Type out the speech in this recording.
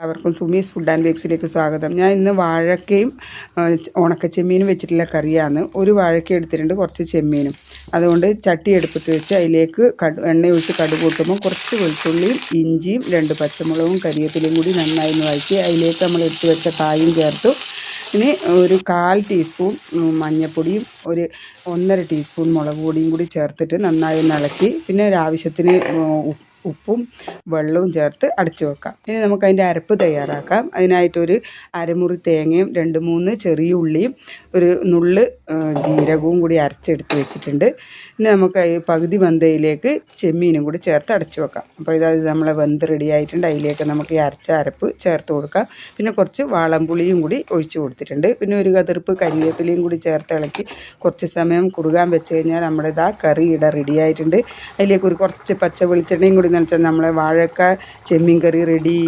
അവർക്കും Sumi's food and ബേക്സിലേക്ക് സ്വാഗതം. ഞാൻ ഇന്ന് വാഴക്കയും ഉണക്കച്ചെമ്മീനും വെച്ചിട്ടുള്ള കറിയാണ്. ഒരു വാഴക്ക എടുത്തിട്ടുണ്ട്, കുറച്ച് ചെമ്മീനും. അതുകൊണ്ട് ചട്ടി അടുപ്പത്ത് വെച്ച് അതിലേക്ക് എണ്ണ ഒഴിച്ച് കടുക് പൊട്ടുമ്പോൾ കുറച്ച് വെളുത്തുള്ളിയും ഇഞ്ചിയും 2 പച്ചമുളകും കരിവേപ്പിലയും കൂടി നന്നായി വഴറ്റി അതിലേക്ക് നമ്മൾ എടുത്ത് വെച്ച കായും ചേർത്തു. ഇനി ഒരു 1/4 ടീസ്പൂൺ മഞ്ഞൾപ്പൊടിയും ഒരു 1.5 ടീസ്പൂൺ മുളക് പൊടിയും കൂടി ചേർത്തിട്ട് നന്നായി ഇളക്കി പിന്നെ ഒരാവശ്യത്തിന് ഉപ്പും വെള്ളവും ചേർത്ത് അടച്ചു വെക്കാം. ഇനി നമുക്കതിൻ്റെ അരപ്പ് തയ്യാറാക്കാം. അതിനായിട്ടൊരു അരമുറി തേങ്ങയും 2-3 ചെറിയ ഉള്ളിയും ഒരു നുള്ള് ജീരകവും കൂടി അരച്ചെടുത്ത് വെച്ചിട്ടുണ്ട്. ഇനി നമുക്ക് പകുതി വെന്തയിലേക്ക് ചെമ്മീനും കൂടി ചേർത്ത് അടച്ചു വെക്കാം. അപ്പോൾ ഇതായത് നമ്മളെ വെന്ത് റെഡി ആയിട്ടുണ്ട്. അതിലേക്ക് നമുക്ക് ഈ അരച്ച അരപ്പ് ചേർത്ത് കൊടുക്കാം. പിന്നെ കുറച്ച് വാളംപുളിയും കൂടി ഒഴിച്ചു കൊടുത്തിട്ടുണ്ട്. പിന്നെ ഒരു കതിർപ്പ് കരിവേപ്പിലയും കൂടി ചേർത്ത് ഇളക്കി കുറച്ച് സമയം കുറുകാൻ വെച്ച് കഴിഞ്ഞാൽ നമ്മുടെ കറി ഇവിടെ റെഡി ആയിട്ടുണ്ട്. അതിലേക്ക് കുറച്ച് പച്ച വെളിച്ചെണ്ണയും കൂടി നനച്ചാൽ നമ്മളെ വാഴക്ക ചെമ്മീൻ കറി റെഡി.